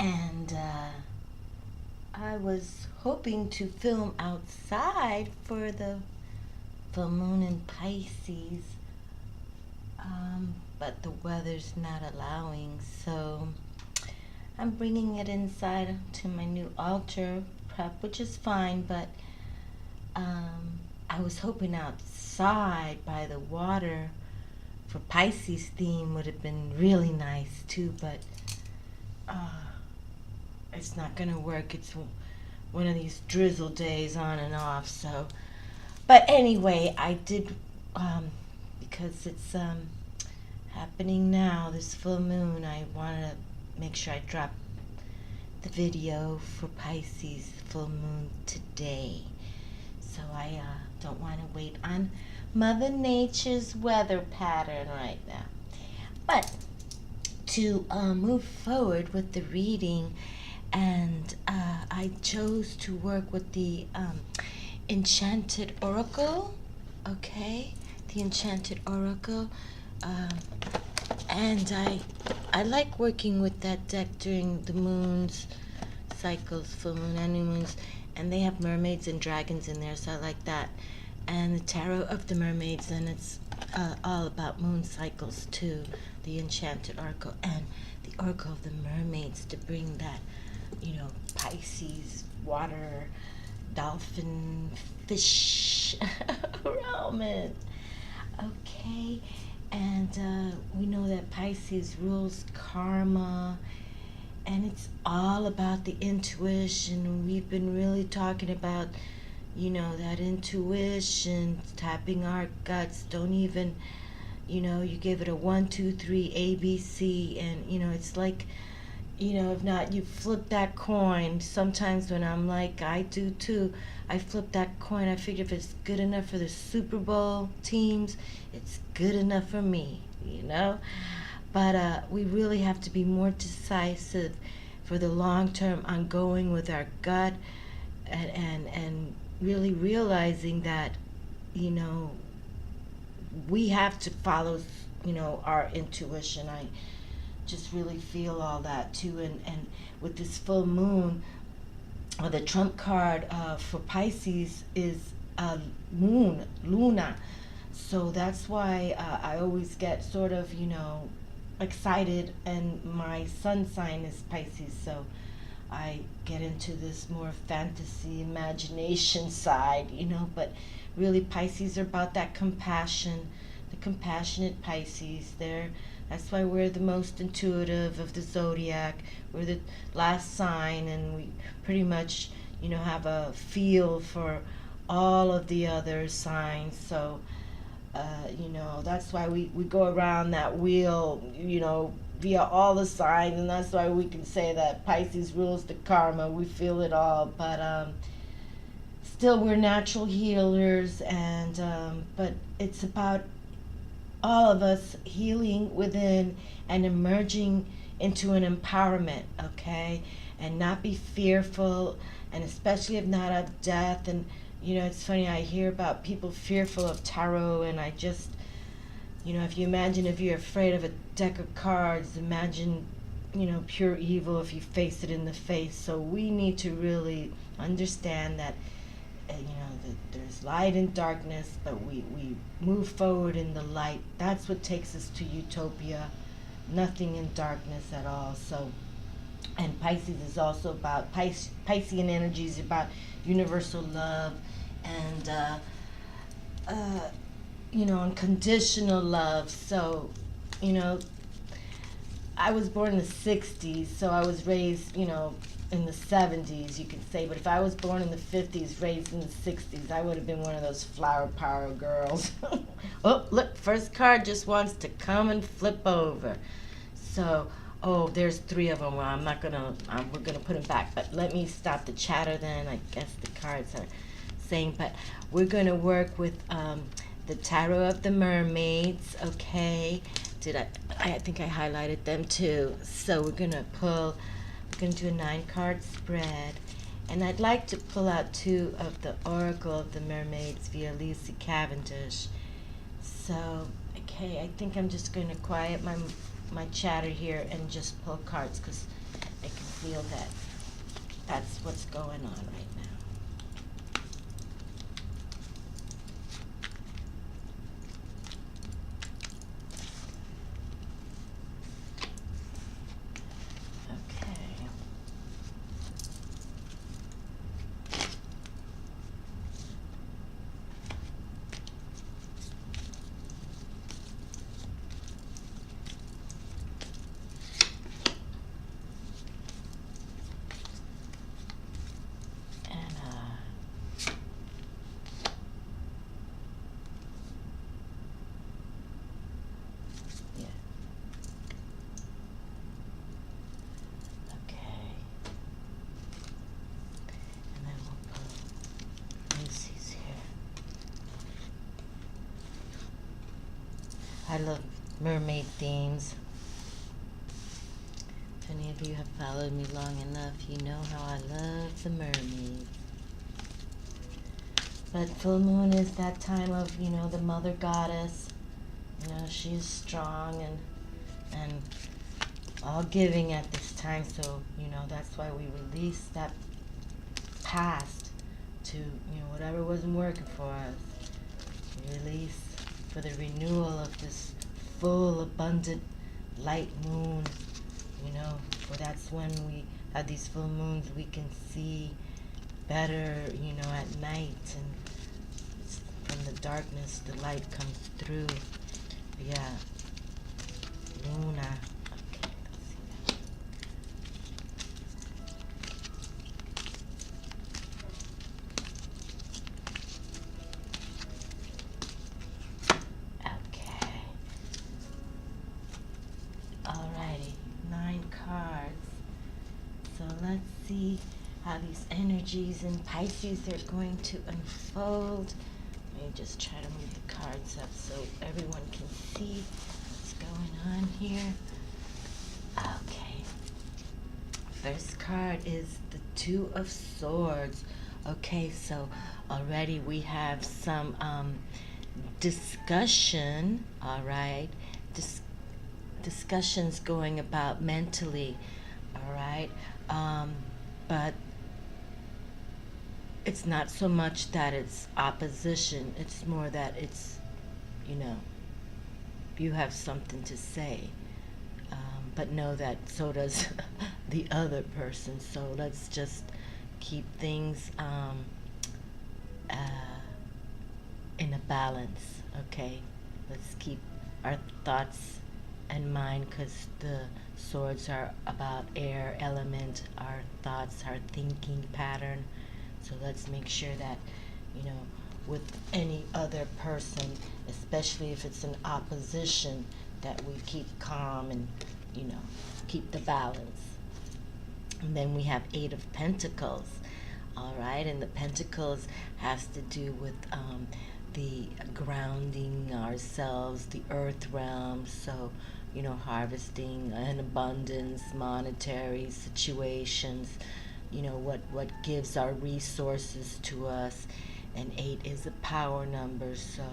And I was hoping to film outside for the full moon in Pisces, but the weather's not allowing, so I'm bringing it inside to my new altar prep, which is fine, but I was hoping outside by the water for Pisces theme would have been really nice too, but it's not gonna work. It's one of these drizzle days on and off, so. But anyway, I did, because it's happening now, this full moon, I wanted to make sure I drop the video for Pisces full moon today. So I don't want to wait on Mother Nature's weather pattern right now. But to move forward with the reading, and I chose to work with the Enchanted Oracle, okay? The Enchanted Oracle. And I like working with that deck during the moon's cycles, full moon and new moons, and they have mermaids and dragons in there, so I like that. And the Tarot of the Mermaids, and it's all about moon cycles too, the Enchanted Oracle, and the Oracle of the Mermaids to bring that, Pisces, water, dolphin, fish realm. Okay. And we know that Pisces rules karma, and it's all about the intuition. We've been really talking about, that intuition, tapping our guts. Don't even, you give it a 1, 2, 3, ABC, and, it's like, if not, you flip that coin. Sometimes when I'm like, I do too, I flip that coin. I figure if it's good enough for the Super Bowl teams, it's good enough for me, But we really have to be more decisive for the long term on going with our gut, and really realizing that, we have to follow, our intuition. I just really feel all that too, and with this full moon, the trump card for Pisces is moon, Luna. So that's why I always get sort of, excited, and my sun sign is Pisces, so I get into this more fantasy, imagination side, but really Pisces are about that compassion, the compassionate Pisces. That's why we're the most intuitive of the zodiac. We're the last sign, and we pretty much, have a feel for all of the other signs. So, that's why we go around that wheel, via all the signs, and that's why we can say that Pisces rules the karma. We feel it all, but still we're natural healers, and but it's about all of us healing within and emerging into an empowerment, okay? And not be fearful, and especially if not of death. And it's funny, I hear about people fearful of tarot, and I just, if you imagine, if you're afraid of a deck of cards, imagine, pure evil if you face it in the face. So we need to really understand that, that there's light and darkness, but we move forward in the light. That's what takes us to utopia. Nothing in darkness at all. So, and Pisces is also about, Piscean energy is about universal love, and unconditional love. So, I was born in the 60s, so I was raised, in the 70s, you could say. But if I was born in the 50s, raised in the 60s, I would have been one of those flower power girls. Oh, look, first card just wants to come and flip over. So, oh, there's 3 of them. Well, we're gonna put them back. But let me stop the chatter then. I guess the cards are saying, but we're gonna work with the Tarot of the Mermaids, okay? I think I highlighted them too. So we're gonna do a 9-card spread, and I'd like to pull out 2 of the Oracle of the Mermaids via Lisa Cavendish. So, okay, I think I'm just going to quiet my chatter here and just pull cards, because I can feel that that's what's going on right now. Okay. And yeah. Okay. And then we'll put Lucy's here. I love mermaid themes. If any of you have followed me long enough, you know how I love the mermaids. But full moon is that time of, the mother goddess. She is strong and all giving at this time. So, that's why we release that past to, whatever wasn't working for us. We release for the renewal of this full, abundant, light moon. For that's when we have these full moons, we can see better, at night, and from the darkness, the light comes through. Yeah, Luna. Okay, let's see that. Okay. Alrighty, 9 cards. So let's see how these energies in Pisces are going to unfold. Let me just try to move the cards up so everyone can see what's going on here. Okay. First card is the 2 of Swords. Okay, so already we have some discussion, all right? Discussions going about mentally, all right? But it's not so much that it's opposition, it's more that it's, you have something to say. But know that so does the other person. So let's just keep things in a balance, okay? Let's keep our thoughts and mind, because the swords are about air element, our thoughts, our thinking pattern. So let's make sure that, with any other person, especially if it's an opposition, that we keep calm and, keep the balance. And then we have 8 of Pentacles, all right? And the Pentacles has to do with the grounding ourselves, the earth realm. So, harvesting and abundance, monetary situations, what gives our resources to us. And 8 is a power number, so,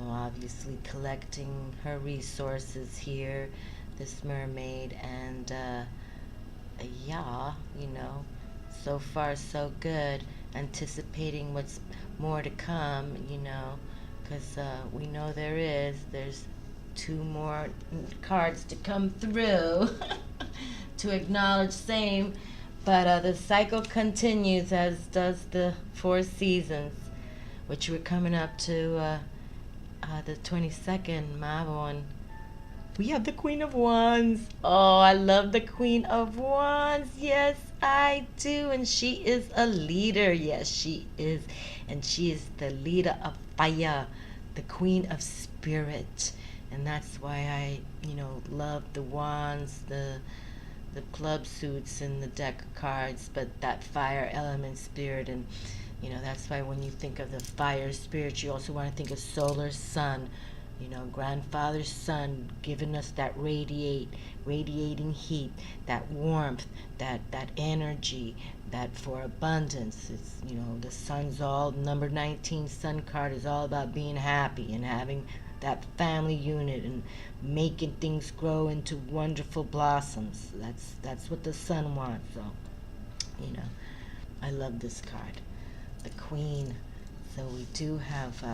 obviously collecting her resources here, this mermaid, and yeah, so far so good. Anticipating what's more to come, because we know there's 2 more cards to come through to acknowledge same. But the cycle continues, as does the 4 seasons, which we're coming up to the 22nd, Mavon. We have the Queen of Wands. Oh, I love the Queen of Wands. Yes, I do. And she is a leader. Yes, she is. And she is the leader of fire, the Queen of Spirit. And that's why I, love the wands, the club suits and the deck of cards, but that fire element spirit. And that's why when you think of the fire spirit, you also want to think of solar sun, grandfather's sun, giving us that radiating heat, that warmth, that energy, that for abundance. It's, the sun's all, number 19 sun card is all about being happy and having that family unit and making things grow into wonderful blossoms. That's what the sun wants. So, you know, I love this card, the Queen. So we do have,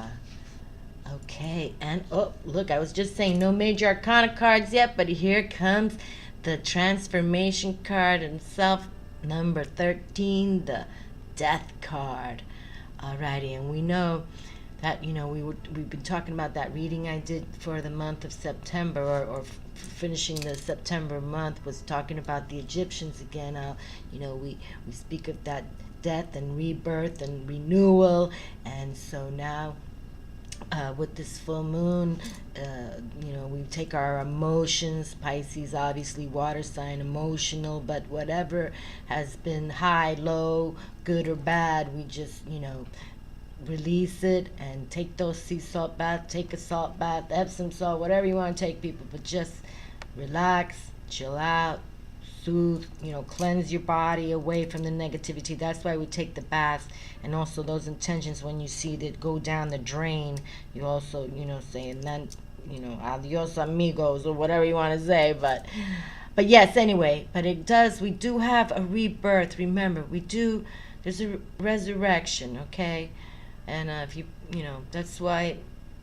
okay, and oh, look, I was just saying no major arcana cards yet, but here comes the transformation card itself, number 13, the Death card. Alrighty, and we know that, you know, we've been talking about that reading I did for the month of September, or finishing the September month, was talking about the Egyptians again. You know, we speak of that death and rebirth and renewal, and so now with this full moon, you know, we take our emotions. Pisces, obviously water sign, emotional, but whatever has been high, low, good or bad, we just, you know, release it and take those sea salt baths, take a salt bath, Epsom salt, whatever you want to take, people, but just relax, chill out, soothe, you know, cleanse your body away from the negativity. That's why we take the baths, and also those intentions when you see that go down the drain, you also, you know, say, and then, you know, adios amigos, or whatever you want to say, but yes, anyway, but it does, we do have a rebirth. Remember, there's a resurrection, okay? And if you know, that's why,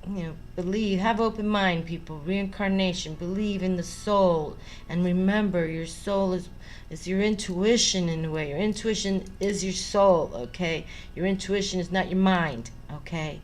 you know, believe, have open mind, people, reincarnation, believe in the soul, and remember, your soul is your intuition in a way. Your intuition is your soul, okay? Your intuition is not your mind, okay?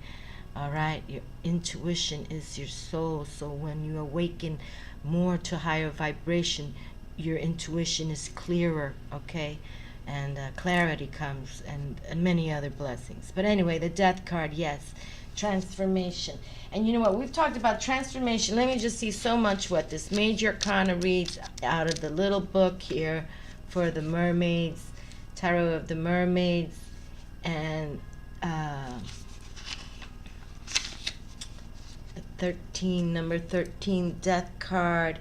All right, your intuition is your soul. So when you awaken more to higher vibration, your intuition is clearer, okay? And clarity comes, and many other blessings. But anyway, the Death card, yes, transformation. And you know what, we've talked about transformation. Let me just see so much what this major arcana reads out of the little book here for the Mermaids, Tarot of the Mermaids. And number 13 Death card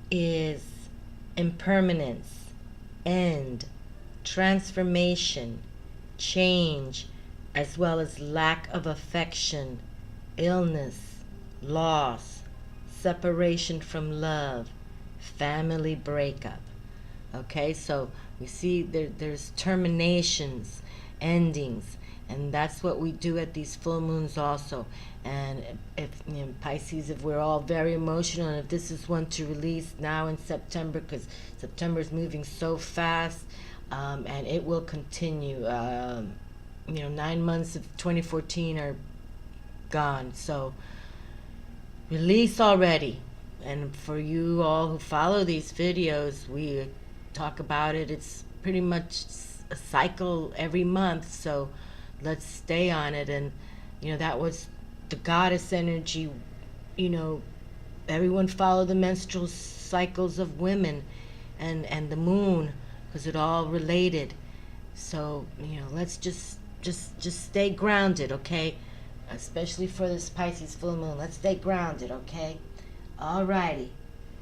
is impermanence, end, transformation, change, as well as lack of affection, illness, loss, separation from love, family breakup. Okay, so we see there's terminations, endings, and that's what we do at these full moons also. And if, you know, Pisces, if we're all very emotional, and if this is one to release now in September, because September is moving so fast, and it will continue. You know, 9 months of 2014 are gone, so release already. And for you all who follow these videos, we talk about it. It's pretty much a cycle every month, so let's stay on it. And you know, that was the goddess energy. You know, everyone follow the menstrual cycles of women and the moon, because it all related. So, you know, let's just stay grounded, okay? Especially for this Pisces full moon. Let's stay grounded, okay? Alrighty.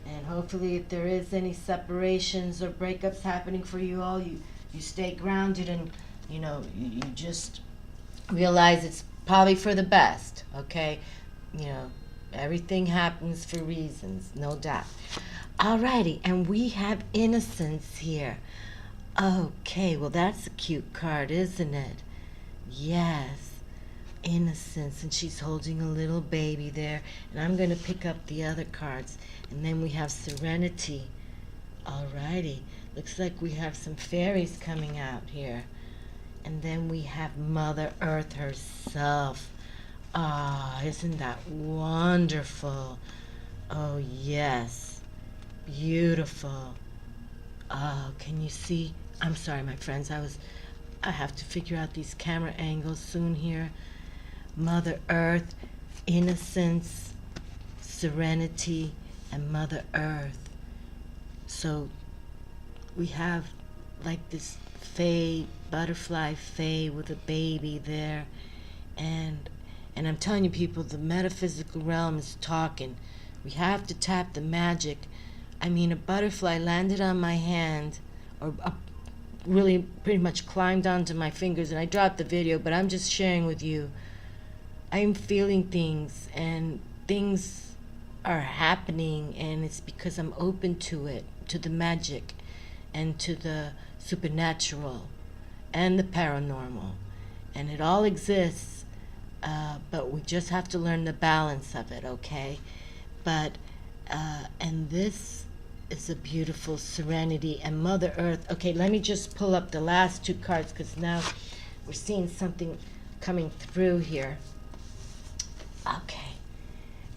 And hopefully, if there is any separations or breakups happening for you all, you stay grounded, and you know, you just realize it's probably for the best, okay? You know, everything happens for reasons, no doubt. Alrighty, and we have Innocence here. Okay, well, that's a cute card, isn't it? Yes, Innocence, and she's holding a little baby there. And I'm going to pick up the other cards. And then we have Serenity. Alrighty, looks like we have some fairies coming out here. And then we have Mother Earth herself. Ah, isn't that wonderful? Oh, yes, beautiful. Oh, can you see? I'm sorry, my friends, I have to figure out these camera angles soon here. Mother Earth, Innocence, Serenity, and Mother Earth. So we have like this fae, butterfly fae with a baby there. And I'm telling you, people, the metaphysical realm is talking. We have to tap the magic. I mean, a butterfly landed on my hand, or really pretty much climbed onto my fingers, and I dropped the video, but I'm just sharing with you. I am feeling things, and things are happening, and it's because I'm open to it, to the magic and to the supernatural and the paranormal. And it all exists, but we just have to learn the balance of it, okay? But, and this is a beautiful serenity and Mother Earth. Okay, let me just pull up the last two cards, because now we're seeing something coming through here. Okay.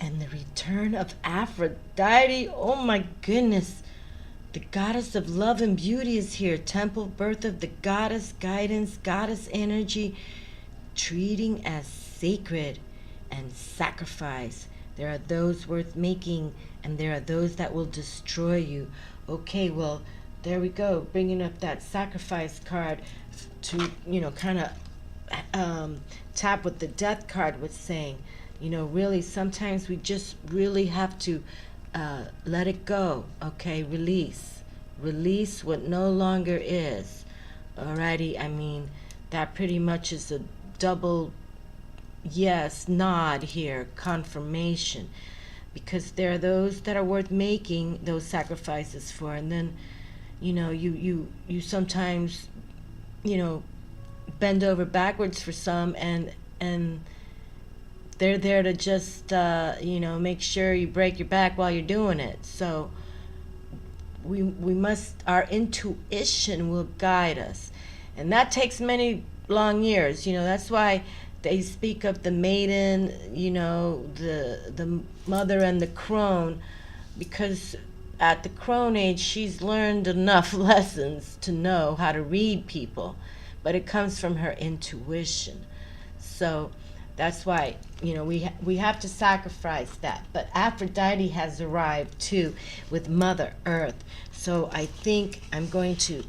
And the Return of Aphrodite. Oh my goodness. The goddess of love and beauty is here. Temple, birth of the goddess, guidance, goddess energy, treating as sacred and sacrifice. There are those worth making, and there are those that will destroy you. Okay, well, there we go. Bringing up that sacrifice card to, kind of tap what the death card was saying. Really, sometimes we just really have to let it go, okay? Release what no longer is. Alrighty, I mean, that pretty much is a double yes nod here, confirmation. Because there are those that are worth making those sacrifices for, and then, you sometimes, bend over backwards for some, and they're there to just, make sure you break your back while you're doing it. So we must, our intuition will guide us. And that takes many long years. That's why they speak of the maiden, the mother and the crone, because at the crone age, she's learned enough lessons to know how to read people. But it comes from her intuition. So that's why, we have to sacrifice that. But Aphrodite has arrived too with Mother Earth. So I think I'm going to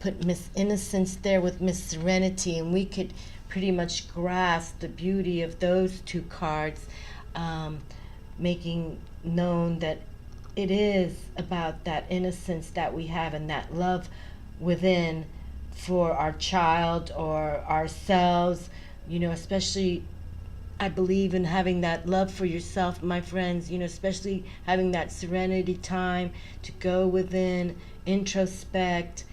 put Miss Innocence there with Miss Serenity, and we could pretty much grasp the beauty of those two cards, making known that it is about that innocence that we have and that love within for our child or ourselves. Especially, I believe in having that love for yourself, my friends, especially having that serenity time to go within, introspect.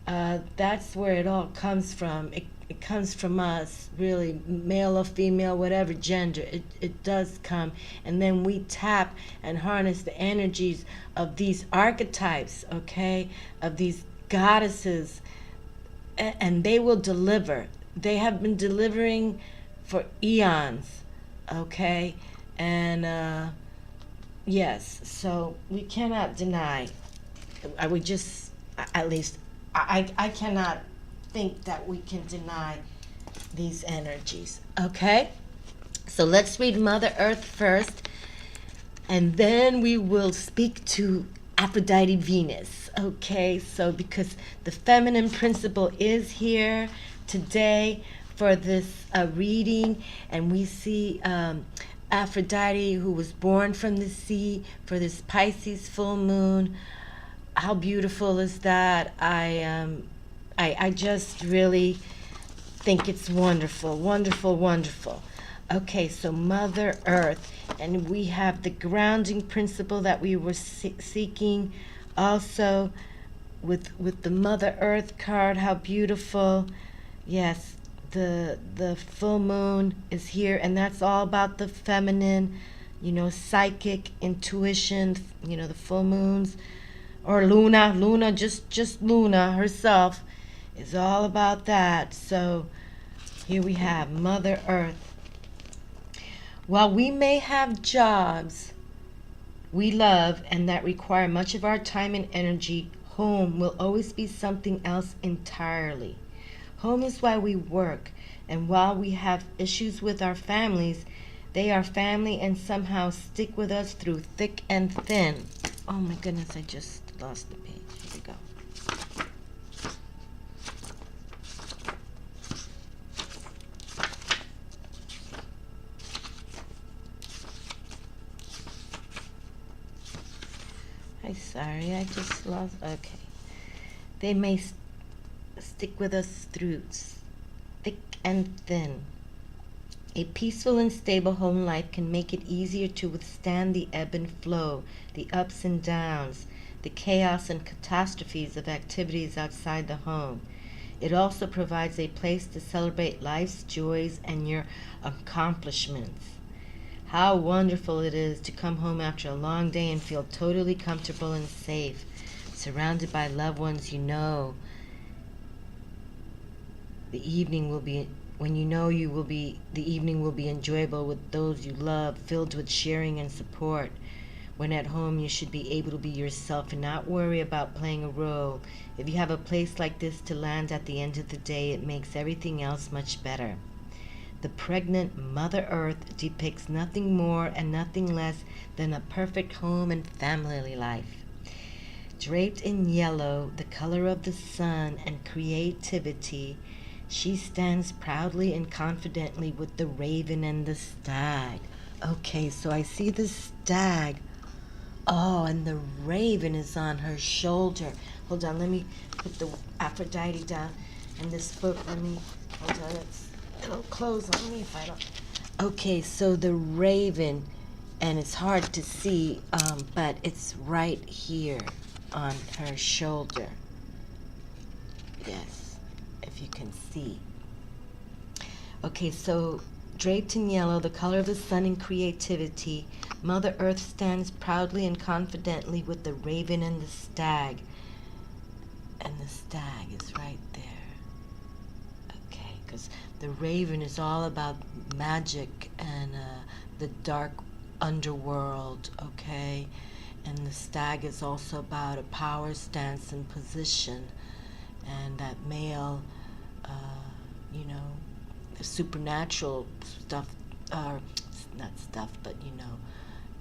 That's where it all comes from. It comes from us, really, male or female, whatever gender. It does come. And then we tap and harness the energies of these archetypes, okay, of these goddesses, and they will deliver. They have been delivering for eons, okay? And yes, so we cannot deny. I would just, at least, I cannot think that we can deny these energies, okay? So let's read Mother Earth first, and then we will speak to Aphrodite Venus, okay? So because the feminine principle is here today for this reading, and we see Aphrodite, who was born from the sea for this Pisces full moon. How beautiful is that? I just really think it's wonderful, wonderful, wonderful. Okay, so Mother Earth, and we have the grounding principle that we were seeking also with the Mother Earth card. How beautiful. Yes, the full moon is here, and that's all about the feminine, psychic intuition, the full moons, or Luna, just Luna herself is all about that. So here we have Mother Earth. While we may have jobs we love and that require much of our time and energy, home will always be something else entirely. Home is why we work, and while we have issues with our families, they are family and somehow stick with us through thick and thin. Oh my goodness, I just lost the page. Here we go. I'm sorry, I just lost. Okay. They may stick with us through thick and thin. A peaceful and stable home life can make it easier to withstand the ebb and flow, the ups and downs, the chaos and catastrophes of activities outside the home. It also provides a place to celebrate life's joys and your accomplishments. How wonderful it is to come home after a long day and feel totally comfortable and safe, surrounded by loved ones you know. The evening will be when you know the evening will be enjoyable with those you love, filled with sharing and support. When at home, you should be able to be yourself and not worry about playing a role. If you have a place like this to land at the end of the day, it makes everything else much better. The pregnant Mother Earth depicts nothing more and nothing less than a perfect home and family life. Draped in yellow, the color of the sun and creativity, she stands proudly and confidently with the raven and the stag. Okay, so I see the stag. Oh, and the raven is on her shoulder. Hold on, let me put the Aphrodite down. And this book, hold on, it'll close on me if I don't. Okay, so the raven, and it's hard to see, but it's right here on her shoulder. Yes, if you can see. Okay, so draped in yellow, the color of the sun and creativity, Mother Earth stands proudly and confidently with the raven and the stag. And the stag is right there. Okay, because the raven is all about magic and the dark underworld, okay? And the stag is also about a power stance and position. And that male, supernatural stuff, or not stuff, but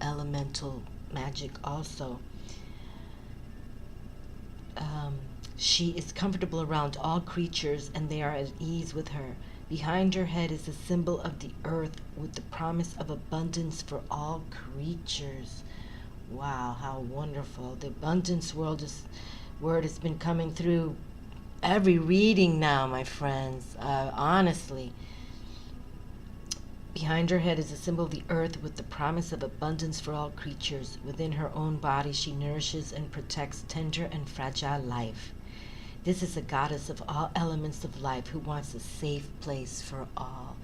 elemental magic also. She is comfortable around all creatures and they are at ease with her. Behind her head is a symbol of the earth with the promise of abundance for all creatures. Wow, how wonderful. The abundance word has been coming through every reading now, my friends. Honestly. Behind her head is a symbol of the earth with the promise of abundance for all creatures. Within her own body, she nourishes and protects tender and fragile life. This is a goddess of all elements of life who wants a safe place for all.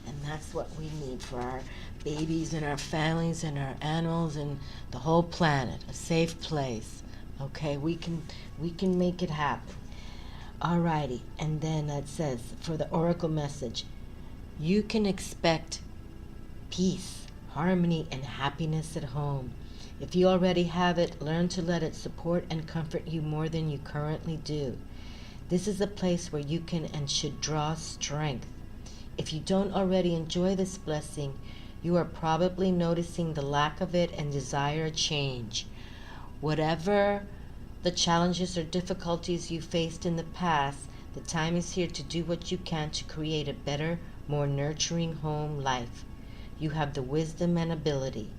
And that's what we need for our babies and our families and our animals and the whole planet. A safe place. Okay, we can make it happen. Alrighty, and then it says, for the oracle message, you can expect peace, harmony, and happiness at home. If you already have it, learn to let it support and comfort you more than you currently do. This is a place where you can and should draw strength. If you don't already enjoy this blessing, you are probably noticing the lack of it and desire a change. Whatever the challenges or difficulties you faced in the past, the time is here to do what you can to create a better, more nurturing home life. You have the wisdom and ability.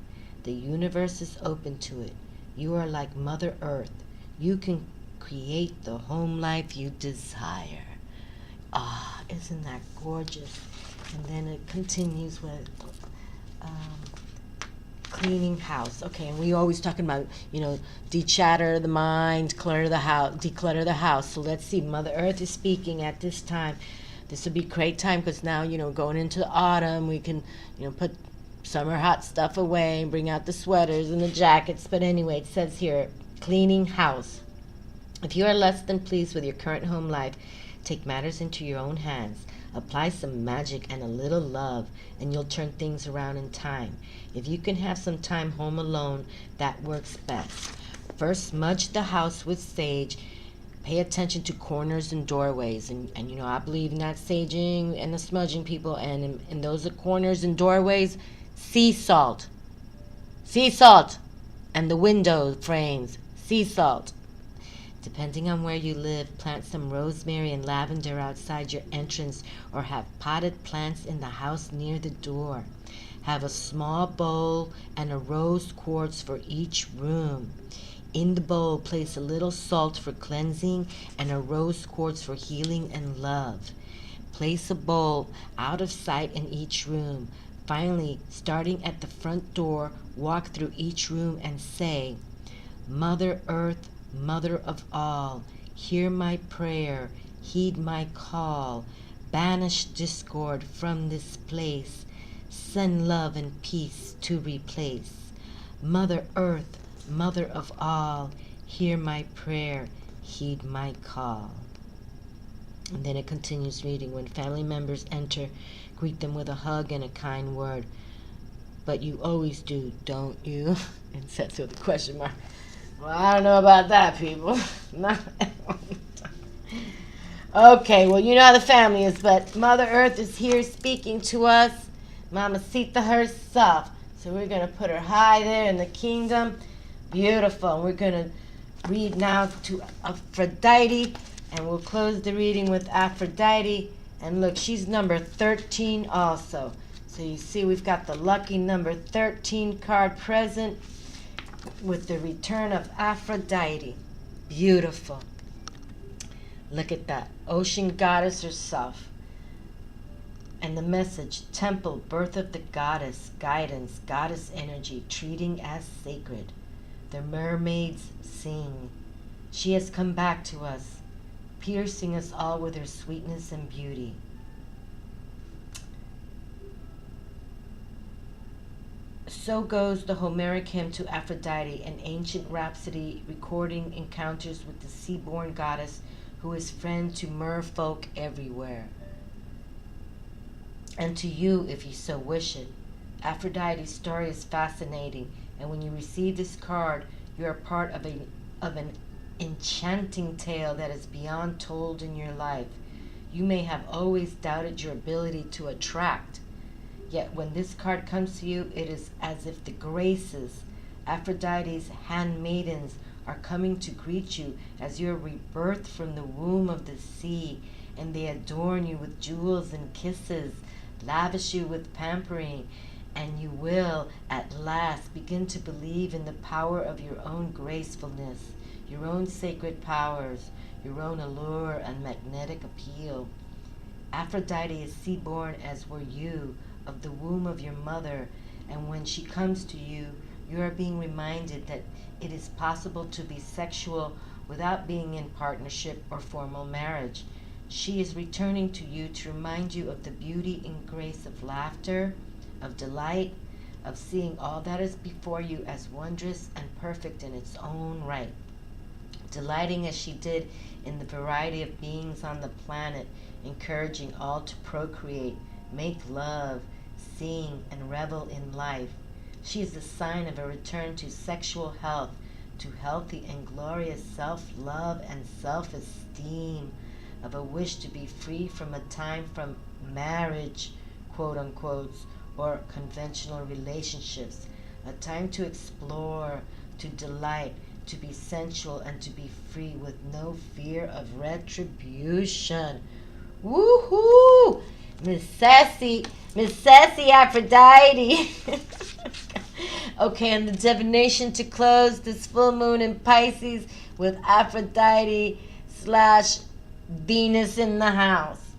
The universe is open to it. You are like Mother Earth. You can create the home life you desire. Ah, isn't that gorgeous? And then it continues with cleaning house. Okay, and we always talking about, dechatter the mind, declutter the house. So let's see, Mother Earth is speaking at this time. This would be a great time because now, going into the autumn, we can, put summer hot stuff away and bring out the sweaters and the jackets. But anyway, it says here, cleaning house. If you are less than pleased with your current home life, take matters into your own hands. Apply some magic and a little love, and you'll turn things around in time. If you can have some time home alone, that works best. First, smudge the house with sage. Pay attention to corners and doorways. And I believe in that saging and the smudging, people. And in those corners and doorways, sea salt. Sea salt. And the window frames, sea salt. Depending on where you live, plant some rosemary and lavender outside your entrance or have potted plants in the house near the door. Have a small bowl and a rose quartz for each room. In the bowl, place a little salt for cleansing and a rose quartz for healing and love. Place a bowl out of sight in each room. Finally, starting at the front door, walk through each room and say, Mother Earth, Mother of all, hear my prayer, heed my call, banish discord from this place, send love and peace to replace. Mother Earth, Mother of all, hear my prayer, heed my call. And then it continues reading. When family members enter, greet them with a hug and a kind word. But you always do, don't you? And sets with a question mark. Well, I don't know about that, people. Not all the time. Okay, well, you know how the family is, but Mother Earth is here speaking to us. Mamacita herself. So we're going to put her high there in the kingdom. Beautiful. We're going to read now to Aphrodite. And we'll close the reading with Aphrodite. And look, she's number 13 also. So you see we've got the lucky number 13 card present with the Return of Aphrodite. Beautiful. Look at that. Ocean goddess herself. And the message, temple, birth of the goddess, guidance, goddess energy, treating as sacred. The mermaids sing. She has come back to us, piercing us all with her sweetness and beauty. So goes the Homeric hymn to Aphrodite, an ancient rhapsody recording encounters with the sea-born goddess who is friend to merfolk everywhere. And to you, if you so wish it. Aphrodite's story is fascinating, and when you receive this card, you are part of an enchanting tale that is beyond told in your life. You may have always doubted your ability to attract, yet when this card comes to you, it is as if the Graces, Aphrodite's handmaidens, are coming to greet you as you are rebirthed from the womb of the sea, and they adorn you with jewels and kisses, lavish you with pampering, and you will at last begin to believe in the power of your own gracefulness, your own sacred powers, your own allure and magnetic appeal. Aphrodite is sea-born as were you, of the womb of your mother, and when she comes to you, you are being reminded that it is possible to be sexual without being in partnership or formal marriage. She is returning to you to remind you of the beauty and grace of laughter, of delight, of seeing all that is before you as wondrous and perfect in its own right. Delighting as she did in the variety of beings on the planet, encouraging all to procreate, make love, sing, and revel in life. She is the sign of a return to sexual health, to healthy and glorious self-love and self-esteem, of a wish to be free from a time from marriage, quote unquote, or conventional relationships, a time to explore, to delight, to be sensual, and to be free with no fear of retribution. Woohoo! Miss Sassy Aphrodite. Okay, and the divination to close this full moon in Pisces with Aphrodite / Venus in the house.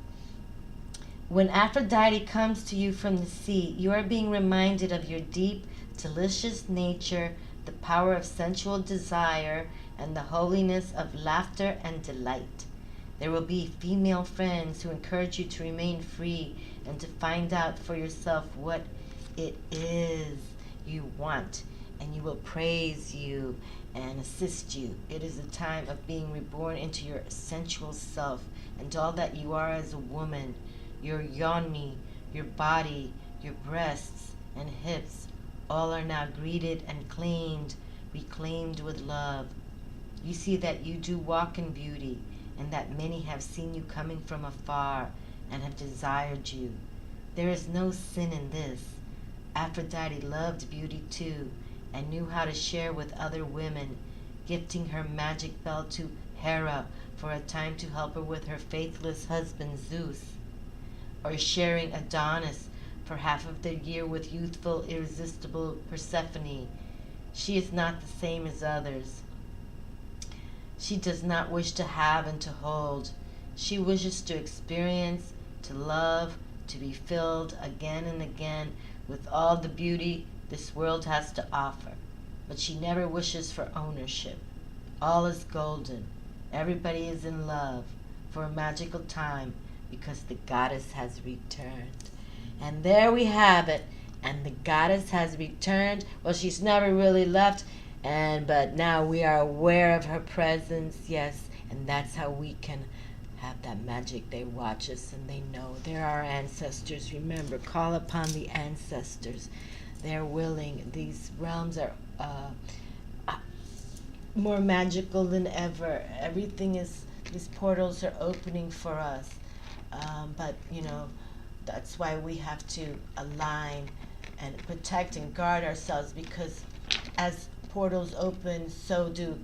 When Aphrodite comes to you from the sea, you are being reminded of your deep, delicious nature, the power of sensual desire, and the holiness of laughter and delight. There will be female friends who encourage you to remain free and to find out for yourself what it is you want, and you will praise you and assist you. It is a time of being reborn into your sensual self and all that you are as a woman. Your yoni, your body, your breasts and hips, all are now greeted and claimed, reclaimed with love. You see that you do walk in beauty, and that many have seen you coming from afar and have desired you. There is no sin in this. Aphrodite loved beauty too, and knew how to share with other women, gifting her magic bell to Hera for a time to help her with her faithless husband Zeus, or sharing Adonis for half of the year with youthful, irresistible Persephone. She is not the same as others. She does not wish to have and to hold. She wishes to experience, to love, to be filled again and again with all the beauty this world has to offer. But she never wishes for ownership. All is golden. Everybody is in love for a magical time because the goddess has returned. And there we have it. And the goddess has returned. Well, she's never really left, but now we are aware of her presence, yes, and that's how we can have that magic. They watch us and they know they're our ancestors. Remember, call upon the ancestors. They're willing. These realms are more magical than ever. Everything is, these portals are opening for us. But, that's why we have to align and protect and guard ourselves, because as portals open, so do,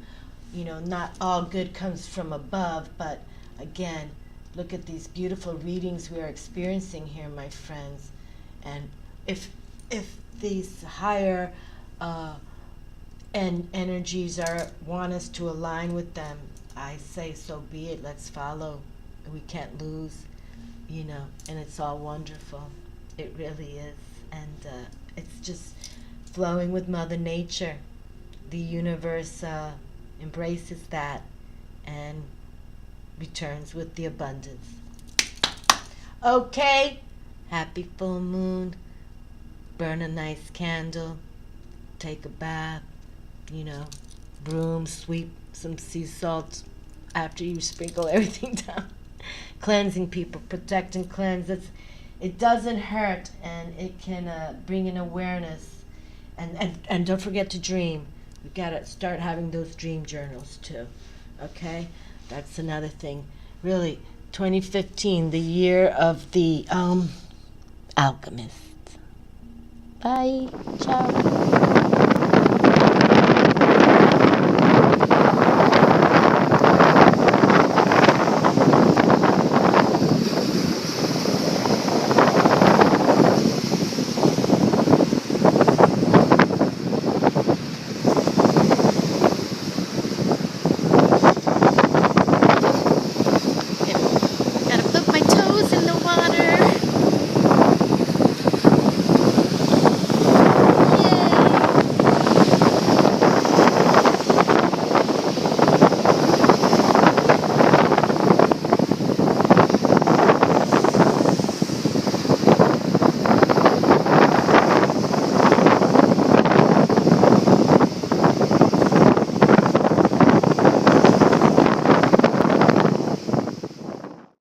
not all good comes from above. But again, look at these beautiful readings we are experiencing here, my friends. And if these higher and energies want us to align with them, I say so be it. Let's follow. We can't lose, and it's all wonderful. It really is. And it's just flowing with Mother Nature. The universe embraces that and returns with the abundance. Okay, happy full moon. Burn a nice candle. Take a bath. Broom, sweep some sea salt after you sprinkle everything down. Cleansing people, protect and cleanse. It doesn't hurt, and it can bring in awareness. And don't forget to dream. We gotta start having those dream journals too. Okay, that's another thing. Really, 2015, the year of the alchemist. Bye. Ciao.